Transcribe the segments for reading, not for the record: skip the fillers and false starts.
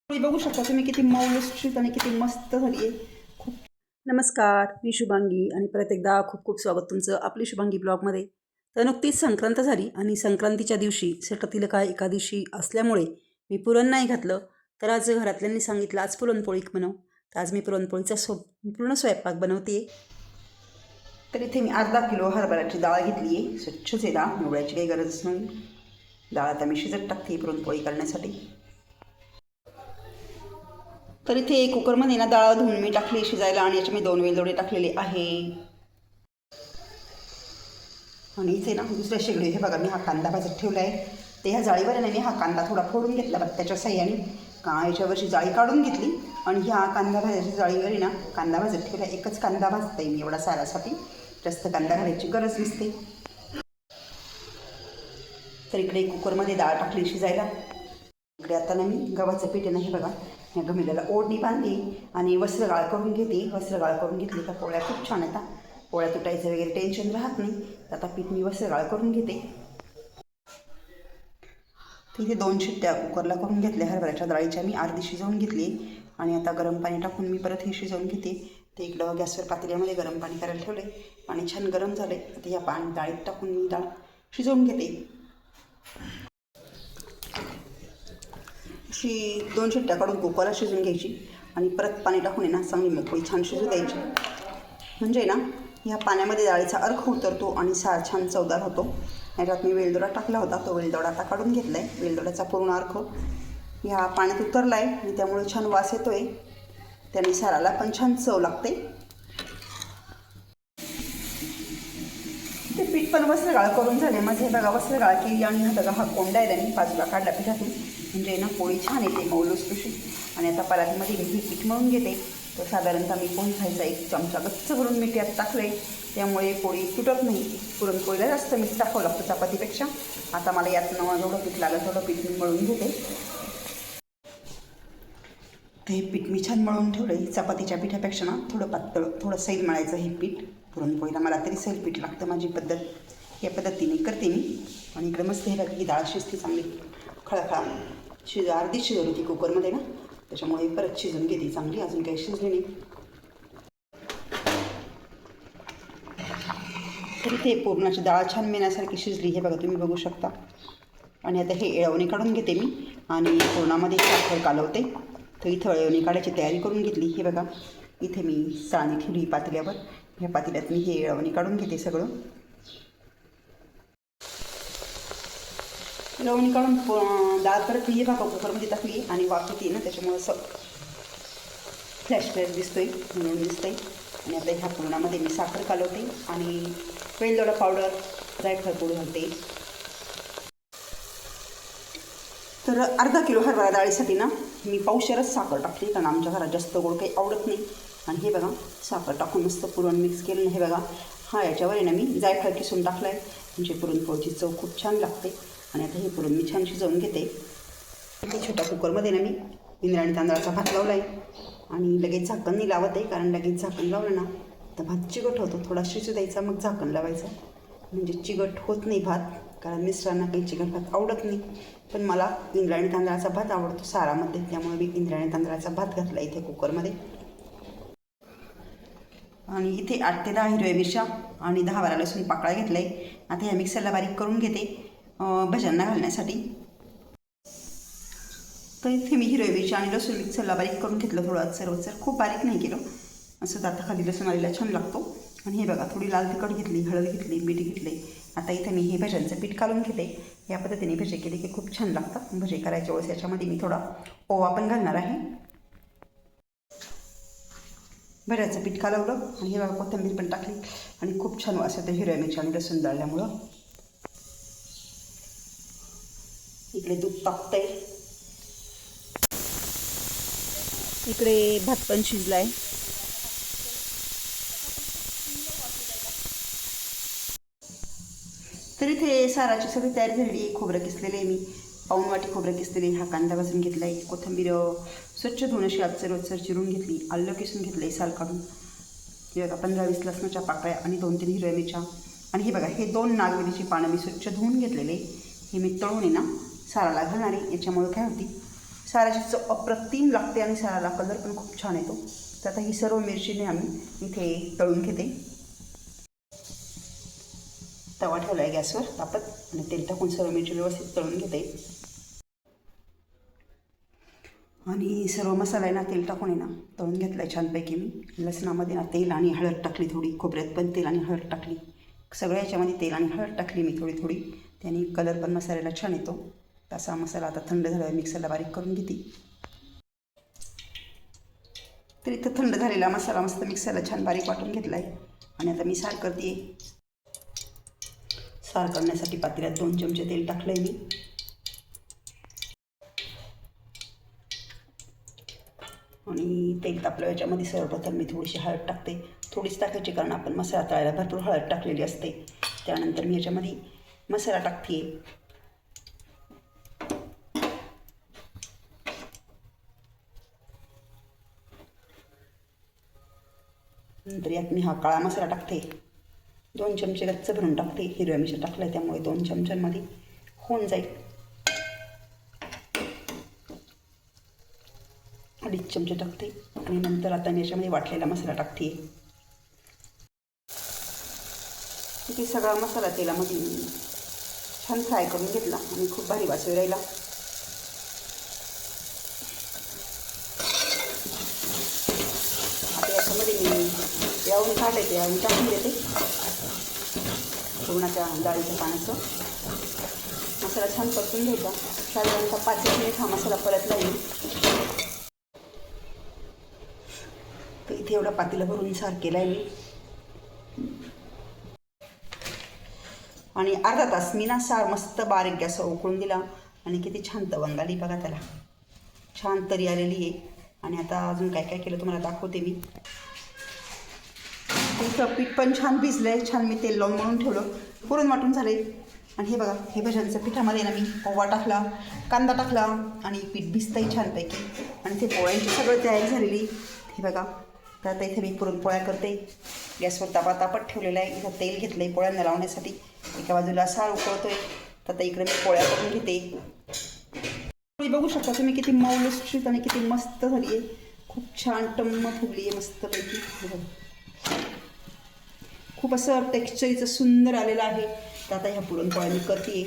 बघू शकता तुम्ही किती मऊ लुसलुशीत आणि किती मस्त झाली आहे. खूप नमस्कार, मी शुभांगी आणि परत एकदा खूप खूप स्वागत तुमचं आपली शुभांगी ब्लॉगमध्ये. तर नुकतीच संक्रांत झाली आणि संक्रांतीच्या दिवशी षटतिलका एकादशी असल्यामुळे मी पुरण नाही घातलं. तर आज घरातल्यांनी सांगितलं आज पुरणपोळी बनव. तर आज मी पुरणपोळीचा पूर्ण स्वयंपाक बनवते. तर इथे मी अर्धा किलो हरभऱ्याची डाळ घेतली आहे. स्वच्छच आहे डाळ, निवडायची काही गरजच नाही. डाळ आता मी शिजत टाकते पुरणपोळी करण्यासाठी. तर इथे कुकरमध्ये ना डाळ धुवून मी टाकली शिजायला आणि याचे मी 2 वेलदोडे टाकलेले आहे. आणि इथे ना दुसऱ्या शेगडी हे बघा मी हा कांदा भाजत ठेवला आहे. ते ह्या जाळीवर ना मी हा कांदा थोडा फोडून घेतला बघ त्याच्या साह्याने याच्यावरची जाळी काढून घेतली आणि ह्या कांदा भाजायच्या जाळीवर ना कांदा भाजत ठेवला. एकच कांदा भाजते मी एवढा सारासाठी, जास्त कांदा घालायची गरज नसते. तर इकडे कुकरमध्ये डाळ टाकली शिजायला. इकडे आता ना मी गव्हाचं पीठ नाही बघा या गमिल्याला ओढणी बांधली आणि वस्त्र गाळ करून घेते. वस्त्र गाळ करून घेतली का पोळ्या खूप छान येतात. पोळ्या तुटायचं वगैरे टेन्शन राहत नाही. तर आता पीठ मी वस्त्र गाळ करून घेते. तिथे 2 शिट्ट्या कुकरला करून घेतल्या हरभऱ्याच्या डाळीच्या. मी अर्धी शिजवून घेतली आणि आता गरम पाणी टाकून मी परत हे शिजवून घेते. ते इकडं गॅसवर पातेल्यामध्ये गरम पाणी करायला ठेवले. पाणी छान गरम झाले. आता या डाळीत टाकून मी डाळ शिजवून घेते. अशी 2 शिट्ट्या काढून कुकरला शिजून घ्यायची आणि परत पाणी टाकून ना चांगली मोकळी छान शिजू द्यायची. म्हणजे ना ह्या पाण्यामध्ये डाळीचा अर्क उतरतो आणि सार छान चवदार होतो. याच्यात मी वेलदोडा टाकला होता, तो वेलदोडा आता काढून घेतला आहे. वेलदोड्याचा पूर्ण अर्क ह्या पाण्यात उतरला आहे आणि त्यामुळे छान वास येतो आहे. त्याने साराला पण छान चव लागते. ते पीठ पण वस्त्रगाळ करून झाले माझे बघा. वस्त्रगाळ केली आणि हा बघा हा कोंडा आहे मी बाजूला काढला पिठातून. म्हणजे ना पोळी छान येते मऊ लुसलुशीत. आणि आता परातीमध्ये मी पीठ मळून घेते. तर साधारणतः मी पोळी खायचा 1 चमचा गच्च भरून मीठ यात टाकले. त्यामुळे पोळी तुटत नाही. पुरणपोळीला जास्त मीठ टाकावं लागतं चपातीपेक्षा. आता मला यातनं जेवढं पीठ लागलं तेवढं पीठ मी मळून घेते. ते पीठ मी छान मळून ठेवलं. चपातीच्या पिठापेक्षा ना थोडं पातळ थोडं सैल मळायचं हे पीठ. पुरणपोळीला मला तरी सैल पीठ लागतं. माझी पद्धत या पद्धतीने करते मी. आणि इकडे मस्त हे बघा ही डाळ शिजते चांगली खळखळा. अर्धी शिजवली होती कुकरमध्ये ना, त्याच्यामुळे परत शिजून घेते चांगली. अजून काही शिजली नाही. तरी ते पुरणाची डाळ छान मेण्यासारखी शिजली हे बघा तुम्ही बघू शकता. आणि आता हे येळवणी काढून घेते मी आणि पुरणामध्ये साखर कालवते. तर इथं येळवणी काढायची तयारी करून घेतली. हे बघा इथे मी चाळणी ठेवली पातेल्यावर. ह्या पातेल्यात मी हे येळवणी काढून घेते सगळं. येळवणी काढून डाळ परत हे बघा कुकरमध्ये टाकली आणि वाफ येते ना त्याच्यामुळं असं फ्लॅश दिसतोय म्हणून दिसतंय. आणि आता ह्या पुरणामध्ये मी साखर कालवते आणि वेलदोडा पावडर जायफळ पूड घालते. तर अर्धा किलो हरभरा डाळीसाठी ना मी पावशेरच साखर टाकली, कारण आमच्या घरात जास्त गोड काही आवडत नाही. आणि हे बघा साखर टाकून मस्त पुरण मिक्स केलं. हे बघा हा याच्यावर आहे ना मी जायफळ किसून टाकला आहे. म्हणजे पुरणपोळीची चव खूप छान लागते. आणि आता हे पुरण मी छान शिजवून घेते. छोट्या कुकरमध्ये ना मी इंद्रायणी तांदळाचा भात लावला आहे आणि लगेच झाकण नाही लावत आहे, कारण लगेच झाकण लावलं ना तर भात चिकट होतो. थोडा शिजू द्यायचा मग झाकण लावायचं. म्हणजे चिकट होत नाही भात, कारण मिस्टरांना काही चिकट भात आवडत नाही. पण मला इंद्रायणी तांदळाचा भात आवडतो सारामध्ये, त्यामुळे मी इंद्रायणी तांदळाचा भात घातला इथे कुकरमध्ये. आणि इथे 8 ते 10 हिरव्या मिरच्या आणि 10-12 लसूण पाकळा घेतला आहे. आता ह्या मिक्सरला बारीक करून घेते भज्यांना घालण्यासाठी. तर इथे मी हिरव्या मिरच्या आणि लसूण मिक्सरला बारीक करून घेतलं. थोडं सर्वचर खूप बारीक नाही केलं. असं दाताखाली लसूण आलेला छान लागतो. आणि हे बघा थोडी लाल तिखट घेतली, हळद घेतली, मीठ घेतले. आता इथे मी हे भज्यांचं पीठ काढून घेते. या पद्धतीने भजे केले की खूप छान लागतात. भजे करायच्या वेळेस याच्यामध्ये मी थोडा ओवा पण घालणार आहे. भज्याचं पीठ कालवलं आणि हे बघा कोथिंबीर पण टाकली आणि खूप छान वास येतो हिरव्या मिरच्या आणि लसूण दळल्यामुळं. इकडे दूध टाकते. इकडे भात पण शिजला आहे. तर इथे साराची सगळी तयारी झालेली आहे. खोबरं किसलेलं आहे मी, पाऊण वाटी खोबरं किसलेले. हा कांदा भाजून घेतला आहे. कोथिंबीर स्वच्छ धुवून अशी रोजसर चिरून घेतली. आलं किसून घेतलं आहे साल काढून. हे बघा 15-20 लसणाच्या पाकळ्या आणि 2-3 हिरव्या मिरच्या. आणि हे बघा हे 2 नागवेलीची पानं मी स्वच्छ धुवून घेतलेले. हे मी तळून आहे ना साराला घालणारे. याच्यामुळे काय होती साराची चव अप्रतिम लागते आणि साराला कलर पण खूप छान येतो. तर आता ही सर्व मिरचीने आम्ही इथे तळून घेते. तवा ठेवला आहे गॅसवर तापत आणि तेल टाकून सर्व मिरची व्यवस्थित तळून घेते. आणि सर्व मसाला आहे ना तेल टाकून आहे ना तळून घेतला आहे छानपैकी. मी लसणामध्ये ना तेल आणि हळद टाकली थोडी, खोबऱ्यात पण तेल आणि हळद टाकली, सगळ्या याच्यामध्ये तेल आणि हळद टाकली मी थोडी थोडी. त्याने कलर पण मसाल्याला छान येतो. तसा मसाला आता थंड झाला आहे, मिक्सरला बारीक करून घेते. तर इथं थंड झालेला मसाला मस्त मिक्सरला छान बारीक वाटून घेतला आहे. आणि आता मी सार करते. सार करण्यासाठी पातेल्यात 2 चमचे तेल टाकलं आहे मी. आणि तेल तापलं याच्यामध्ये सर्वप्रथम मी थोडीशी हळद टाकते. थोडीच टाकायची कारण आपण मसाला तळायला भरपूर हळद टाकलेली असते. त्यानंतर मी याच्यामध्ये मसाला टाकते. नंतर यात मी हा काळा मसाला टाकते. 2 चमचे गच्च भरून टाकते. हिरव्या मिरच्या टाकल्या त्यामुळे 2 चमच्यांमध्ये होऊन जाईल. 2.5 चमचे टाकते. आणि नंतर आता मी याच्यामध्ये वाटलेला मसाला टाकते. तिथे सगळा मसाला तेलामध्ये छान फ्राय करून घेतला आणि खूप भारी वास राहिला. आता याच्यामध्ये मी यावून काढायचे यावून टाकून देते पुरणाच्या डाळीच्या पाण्याचं. मसाला छान परतून घ्यायचा. साधारणतः 5 मिनिट हा मसाला परतला येईल. तर इथे एवढा पातेला भरून सार केला आहे मी. आणि अर्धा तास मी ना सार मस्त बारीक गॅसवर उकळून दिला आणि किती छान तवंग आली बघा त्याला. छान तरी आलेली आहे. आणि आता अजून काय काय केलं तुम्हाला दाखवते मी. तुमचं पीठ पण छान भिजलं आहे. छान मी तेल लावून मळून ठेवलं, पुरण वाटून झाले. आणि हे बघा हे भज्यांच्या पिठामध्ये ना मी ओवा टाकला, कांदा टाकला आणि पीठ भिजतंही छानपैकी. आणि ते पोळ्यांची सगळं तयारी झालेली हे बघा. तर आता इथे मी पुरणपोळ्या करते. गॅसवर तापा तापत ठेवलेला आहे. इथं तेल घेतलं आहे पोळ्यांना लावण्यासाठी. एका बाजूला सार उकळतो आहे. तर आता इकडे मी पोळ्या करून घेते. पोळी बघू शकता तुम्ही किती मऊ लुसलुशीत आणि किती मस्त झाली आहे. खूप छान टम्म फुगली आहे मस्तपैकी. खूप असं टेक्स्चरीचं सुंदर आलेलं आहे. तर आता ह्या पुरणपोळ्या मी करते.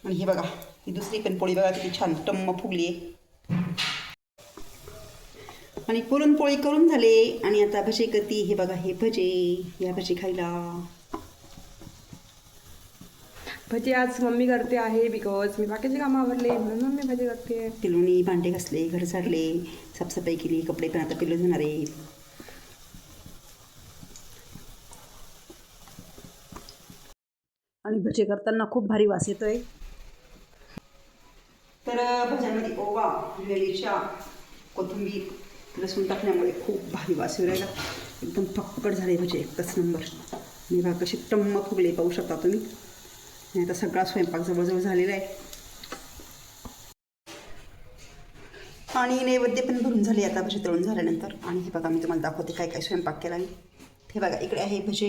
आणि हे बघा ही दुसरी पण पोळी बघा किती छान टम्म फुगली आहे. आणि पुरणपोळी करून झाले. आणि आता भजे करते. हे बघा हे भजे, या भजी खायला. भजी आज मम्मी करते आहे बिकॉज मी बाकीचे कामं आवरले म्हणून मम्मी भजी करते. पिलूनी भांडे घासले, घर झाडले, साफसफाई केली, कपडे पण आता पिलू धुणार आहे. आणि भजे करताना खूप भारी वास येतोय. तर भज्यांमध्ये ओवा, मिरच्या, कोथिंबीर, लसूण टाकल्यामुळे खूप भारी वास राहिला. एकदम फक्कड झाले भजे, एकच नंबर. आणि बघा कसे टम्म फुगले पाहू शकता तुम्ही. आणि आता सगळा स्वयंपाक जवळजवळ झालेला आहे. आणि नैवेद्य पण भरून झाले आता भजे तळून झाल्यानंतर. आणि हे बघा मी तुम्हाला दाखवते काय काय स्वयंपाक केला मी. हे बघा इकडे आहे भजे,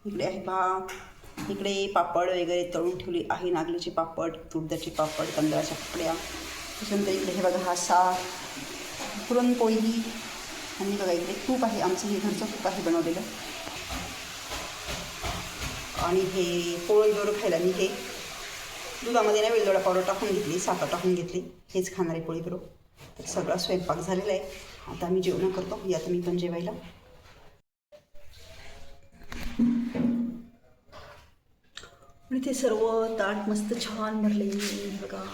इकडे आहे भात, इकडे पापड वगैरे तळून ठेवली आहे. नागलीचे पापड, तुरदाचे पापड, तांदळाच्या पापड्या. त्याच्यानंतर इकडे हे बघा हा सार, पुरणपोळी. आणि बघा इकडे तूप आहे, आमचं हे घरचं तूप आहे बनवलेलं. आणि हे पोळी बरोबर खायला मी हे दुधामध्ये ना वेलदोडा पावडर टाकून घेतली, साखर टाकून घेतली. हेच खाणार आहे पोळी बरोबर. तर सगळा स्वयंपाक झालेला आहे. आता आम्ही जेवण करतो. या तुम्ही पण जेवायला. आणि ते सर्व ताट मस्त छान भरले बघा.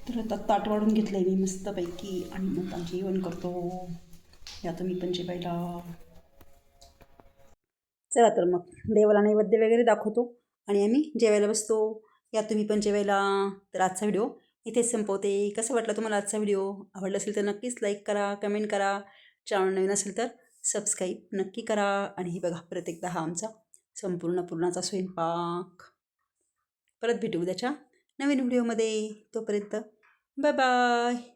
तर आता ताट वाढून घेतलं आहे मी मस्तपैकी. आणि मग आमचे जेवण करतो. या तुम्ही पण जेवायला. चला तर मग देवाला नैवेद्य वगैरे दाखवतो आणि आम्ही जेवायला बसतो. या तुम्ही पण जेवायला. तर आजचा व्हिडिओ इथेच संपवते. कसं वाटलं तुम्हाला आजचा व्हिडिओ? आवडला असेल तर नक्कीच लाईक करा, कमेंट करा. चॅनल नवीन असेल तर सबस्क्राईब नक्की करा. आणि ही बघा परत एकदा हा आमचा संपूर्ण पुरणाचा स्वयंपाक. परत भेटू उद्याच्या नवीन व्हिडिओमध्ये. तोपर्यंत बाय बाय.